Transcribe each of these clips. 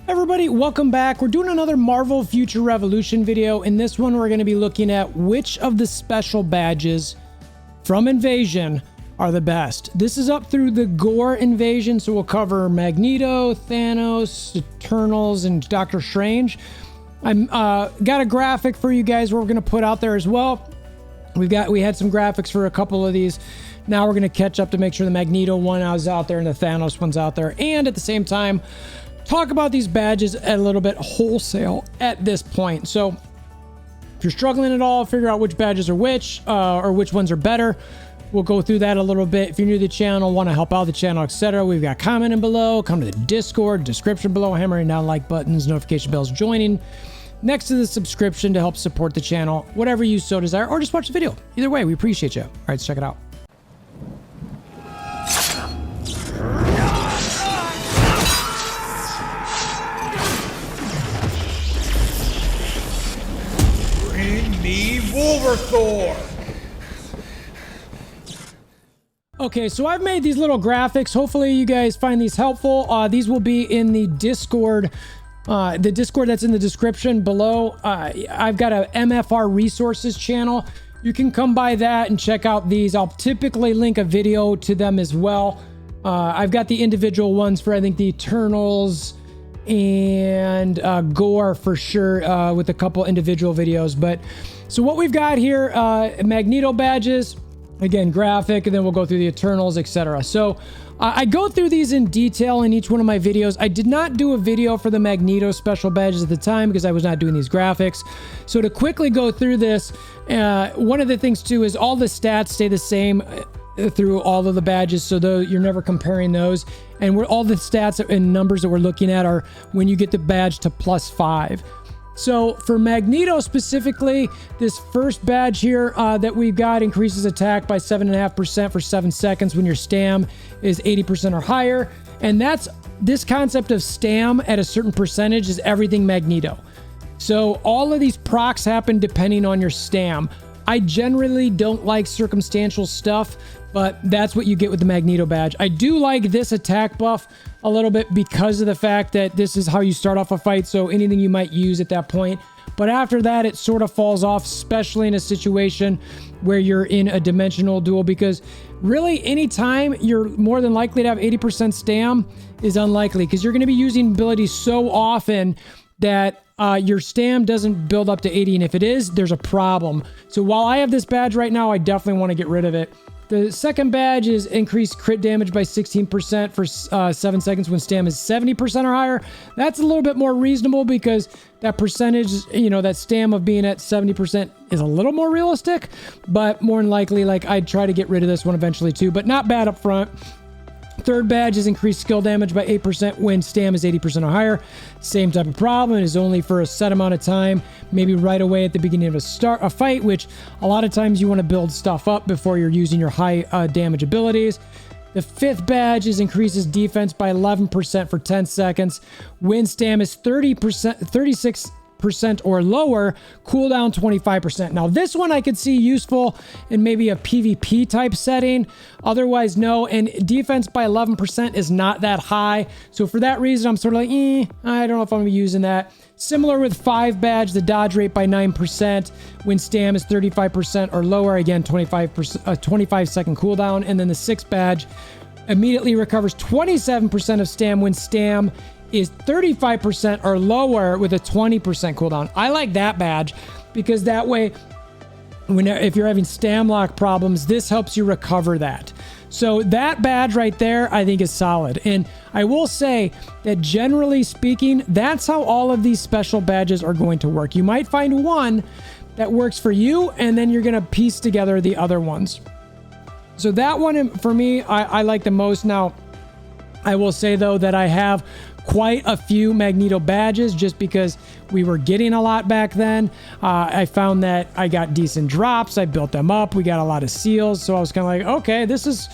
Everybody, welcome back. We're doing another Marvel Future Revolution video. In this one, we're going to be looking at which of the special badges from Invasion are the best. This is up through the Gorr Invasion, so we'll cover Magneto, Thanos, Eternals, and Doctor Strange. I'm got a graphic for you guys we're going to put out there as well. We had some graphics for a couple of these. Now we're going to catch up to make sure the Magneto one is out there and the Thanos one's out there, and at the same time talk about these badges a little bit wholesale at this point. So if you're struggling at all, figure out which badges are which, or which ones are better. We'll go through that a little bit. If you're new to the channel, want to help out the channel, etc., we've got commenting below, come to the Discord, description below, hammering down like buttons, notification bells, joining next to the subscription to help support the channel, whatever you so desire, or just watch the video. Either way, we appreciate you. All right, let's check it out. Me, WolverThor. Okay, so I've made these little graphics. Hopefully you guys find these helpful. These will be in the Discord that's in the description below. I've got a MFR resources channel. You can come by that and check out these. I'll typically link a video to them as well. I've got the individual ones for, I think, the Eternals and Gorr for sure, with a couple individual videos. But so what we've got here, Magneto badges, again, graphic, and then we'll go through the Eternals, etc. So I go through these in detail in each one of my videos. I did not do a video for the Magneto special badges at the time because I was not doing these graphics. So to quickly go through this, one of the things too is all the stats stay the same through all of the badges, so though you're never comparing those, and all the stats and numbers that we're looking at are when you get the badge to +5. So for Magneto specifically, this first badge here that we've got increases attack by 7.5% for 7 seconds when your stam is 80% or higher, and that's this concept of stam at a certain percentage is everything Magneto. So all of these procs happen depending on your stam. I generally don't like circumstantial stuff, but that's what you get with the Magneto badge. I do like this attack buff a little bit because of the fact that this is how you start off a fight, so anything you might use at that point. But after that, it sort of falls off, especially in a situation where you're in a dimensional duel, because really anytime you're more than likely to have 80% stam is unlikely, because you're going to be using abilities so often that your stam doesn't build up to 80, and if it is, there's a problem. So while I have this badge right now, I definitely want to get rid of it. The second badge is increased crit damage by 16% for 7 seconds when stam is 70% or higher. That's a little bit more reasonable because that percentage, you know, that stam of being at 70% is a little more realistic, but more than likely, like, I'd try to get rid of this one eventually too, but not bad up front. Third badge is increased skill damage by 8% when stam is 80% or higher. Same type of problem. It is only for a set amount of time, maybe right away at the beginning of a fight, which a lot of times you want to build stuff up before you're using your high damage abilities. The fifth badge increases defense by 11% for 10 seconds when stam is 36% or lower, cooldown 25%. Now this one I could see useful in maybe a PvP type setting, otherwise no, and defense by 11% is not that high, so for that reason I'm sort of like, I don't know if I'm gonna be using that. Similar with 5 badge, the dodge rate by 9% when stam is 35% or lower, again 25 second cooldown. And then the 6th badge immediately recovers 27% of stam when stam is 35% or lower with a 20% cooldown. I like that badge because that way, if you're having stam lock problems, this helps you recover that. So that badge right there, I think is solid. And I will say that generally speaking, that's how all of these special badges are going to work. You might find one that works for you, and then you're gonna piece together the other ones. So that one for me, I like the most. Now, I will say though that I have quite a few Magneto badges just because we were getting a lot back then. I found that I got decent drops. I built them up. We got a lot of seals. So I was kind of like, okay, this is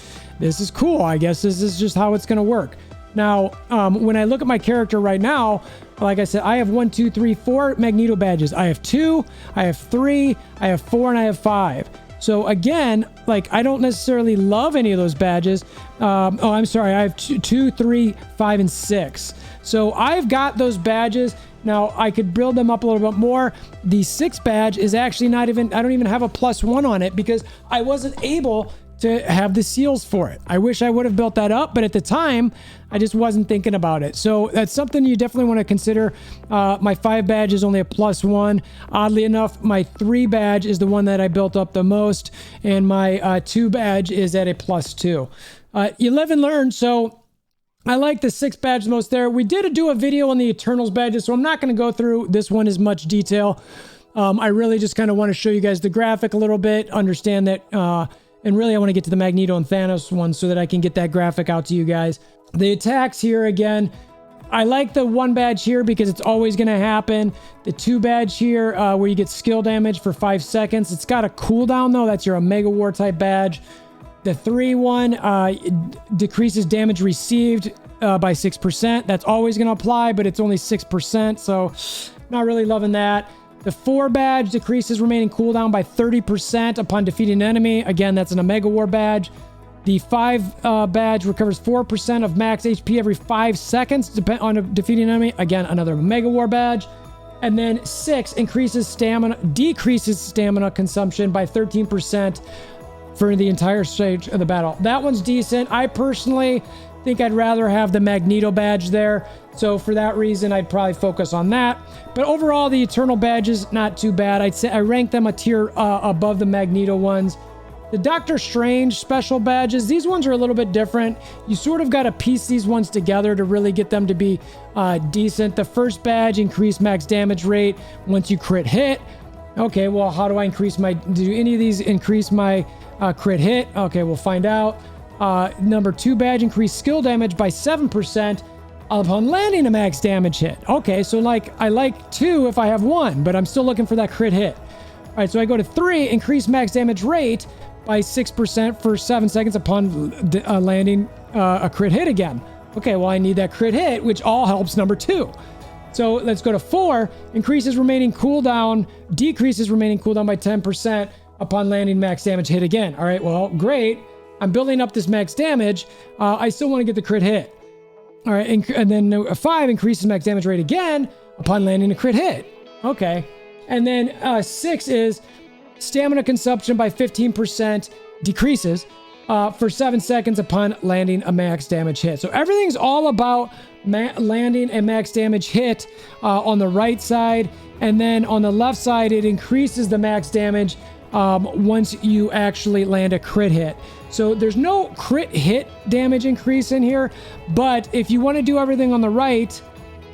cool. I guess this is just how it's going to work. Now, when I look at my character right now, like I said, I have 4 Magneto badges. I have 2, I have 3, I have 4, and I have 5. So again, like I don't necessarily love any of those badges. Oh, I'm sorry. I have 2, 3, 5, and 6. So I've got those badges. Now I could build them up a little bit more. The 6 badge is actually not even, I don't even have a +1 on it because I wasn't able to have the seals for it. I wish I would have built that up, but at the time I just wasn't thinking about it. So that's something you definitely want to consider. My 5 badge is only a +1. Oddly enough, my 3 badge is the one that I built up the most, and my 2 badge is at a +2. You live and learn. So I like the 6 badge the most there. We did do a video on the Eternals badges, so I'm not going to go through this one as much detail. I really just kind of want to show you guys the graphic a little bit, understand that, and really I want to get to the Magneto and Thanos one so that I can get that graphic out to you guys. The attacks here, again, I like the 1 badge here because it's always going to happen. The 2 badge here, where you get skill damage for 5 seconds. It's got a cooldown though. That's your Omega War type badge. The 3 one decreases damage received by 6%. That's always going to apply, but it's only 6%. So not really loving that. The 4 badge decreases remaining cooldown by 30% upon defeating an enemy. Again, that's an Omega War badge. The 5 badge recovers 4% of max HP every 5 seconds on defeating an enemy. Again, another Omega War badge. And then 6 decreases stamina consumption by 13% for the entire stage of the battle. That one's decent. I personally think I'd rather have the Magneto badge there. So for that reason, I'd probably focus on that. But overall, the Eternal badges, not too bad. I'd say I rank them a tier above the Magneto ones. The Doctor Strange special badges, these ones are a little bit different. You sort of got to piece these ones together to really get them to be decent. The first badge, increase max damage rate once you crit hit. Okay, well, how do I increase do any of these increase my crit hit? Okay, we'll find out. Number 2 badge, increase skill damage by 7% upon landing a max damage hit. Okay, so like I like 2 if I have 1, but I'm still looking for that crit hit. All right, so I go to 3, increase max damage rate by 6% for 7 seconds upon landing a crit hit again. Okay, well, I need that crit hit, which all helps number 2. So let's go to 4, decreases remaining cooldown by 10% upon landing max damage hit again. All right, well, great. I'm building up this max damage. I still want to get the crit hit. All right, and then 5 increases max damage rate again upon landing a crit hit. Okay. And then 6 is stamina consumption by 15% decreases for 7 seconds upon landing a max damage hit. So everything's all about landing a max damage hit on the right side. And then on the left side, it increases the max damage once you actually land a crit hit. So there's no crit hit damage increase in here, but if you want to do everything on the right,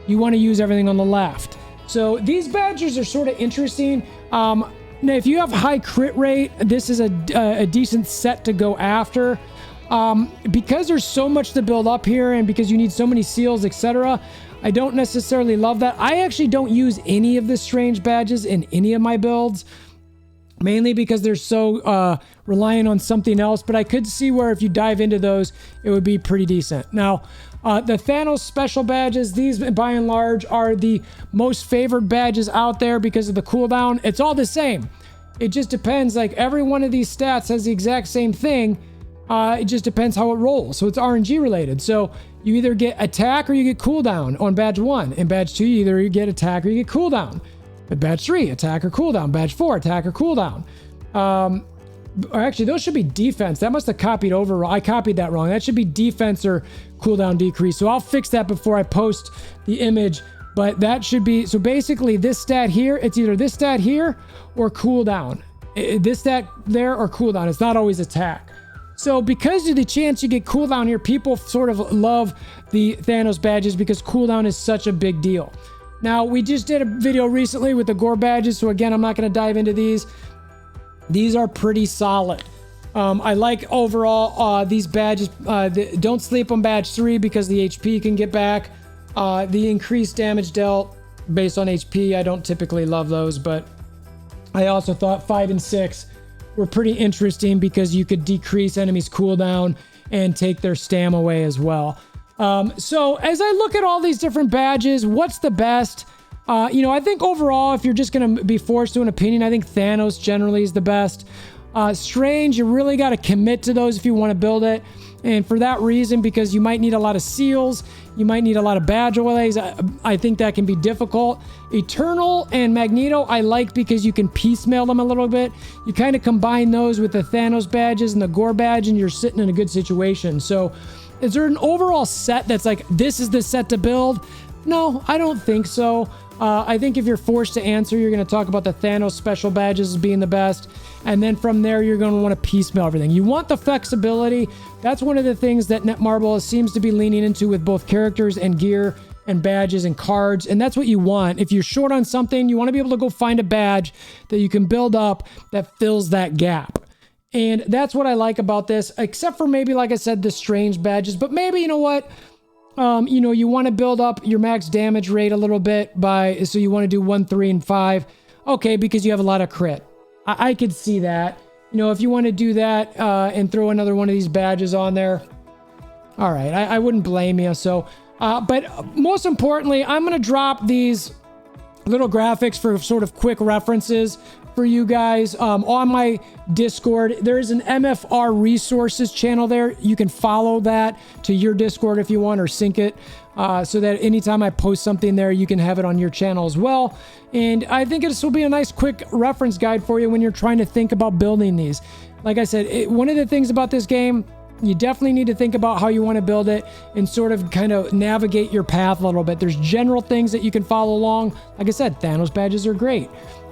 you want to use everything on the left. So these badges are sort of interesting. Now, if you have high crit rate, this is a decent set to go after. Because there's so much to build up here and because you need so many seals, etc., I don't necessarily love that. I actually don't use any of the strange badges in any of my builds, mainly because they're so reliant on something else. But I could see where if you dive into those, it would be pretty decent. Now, the Thanos special badges, these by and large are the most favored badges out there because of the cooldown. It's all the same. It just depends. Like every one of these stats has the exact same thing. It just depends how it rolls. So it's RNG related. So you either get attack or you get cooldown on badge 1. In badge 2, you get attack or you get cooldown. At badge 3, attack or cooldown. Badge 4, attack or cooldown. Or actually, those should be defense. That must have copied over. I copied that wrong. That should be defense or cooldown decrease. So I'll fix that before I post the image. But that should be, so basically this stat here, it's either this stat here or cooldown. This stat there or cooldown. It's not always attack. So because of the chance you get cooldown here, people sort of love the Thanos badges because cooldown is such a big deal. Now, we just did a video recently with the Gorr badges, so again, I'm not going to dive into these. These are pretty solid. I like overall these badges. Don't sleep on badge 3 because the HP can get back. The increased damage dealt based on HP, I don't typically love those, but I also thought 5 and 6 were pretty interesting because you could decrease enemies' cooldown and take their stam away as well. So as I look at all these different badges, what's the best? I think overall, if you're just going to be forced to an opinion, I think Thanos generally is the best. Strange, you really got to commit to those if you want to build it. And for that reason, because you might need a lot of seals, you might need a lot of badge overlays, I think that can be difficult. Eternal and Magneto, I like because you can piecemeal them a little bit. You kind of combine those with the Thanos badges and the Gorr badge, and you're sitting in a good situation. So is there an overall set that's like, this is the set to build? No, I don't think so. I think if you're forced to answer, you're going to talk about the Thanos special badges as being the best. And then from there, you're going to want to piecemeal everything. You want the flexibility. That's one of the things that Netmarble seems to be leaning into with both characters and gear and badges and cards. And that's what you want. If you're short on something, you want to be able to go find a badge that you can build up that fills that gap. And that's what I like about this, except for maybe, like I said, the strange badges. But maybe, you know what? You want to build up your max damage rate a little bit so you want to do 1, 3, and 5. Okay, because you have a lot of crit. I could see that. If you want to do that and throw another one of these badges on there, all right, I wouldn't blame you. So, but most importantly, I'm going to drop these little graphics for sort of quick references for you guys on my Discord. There's an MFR resources channel there. You can follow that to your Discord if you want, or sync it so that anytime I post something there, you can have it on your channel as well. And I think this will be a nice quick reference guide for you when you're trying to think about building these. Like I said, one of the things about this game, you definitely need to think about how you want to build it and sort of kind of navigate your path a little bit. There's general things that you can follow along. Like I said, Thanos badges are great.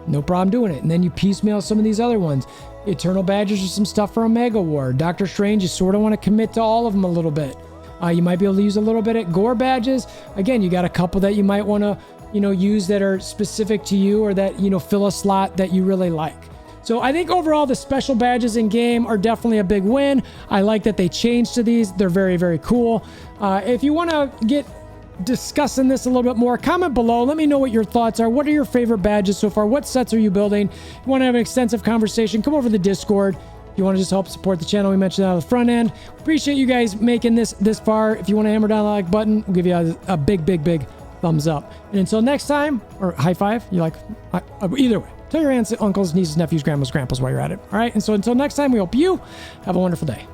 No problem doing it. And then you piecemeal some of these other ones. Eternal badges are some stuff for Omega War. Doctor Strange, you sort of want to commit to all of them a little bit. You might be able to use a little bit at Gorr badges. Again, you got a couple that you might want to, use that are specific to you, or that, fill a slot that you really like. So I think overall the special badges in game are definitely a big win. I like that they changed to these. They're very, very cool. If you want to get discussing this a little bit more, comment below. Let me know what your thoughts are. What are your favorite badges so far? What sets are you building? If you want to have an extensive conversation, come over to the Discord. If you want to just help support the channel, we mentioned that on the front end. Appreciate you guys making this far. If you want to hammer down the like button, we'll give you a big, big, big thumbs up. And until next time, or high five, you like, either way, tell your aunts, uncles, nieces, nephews, grandmas, grandpas while you're at it. All right. And so until next time, we hope you have a wonderful day.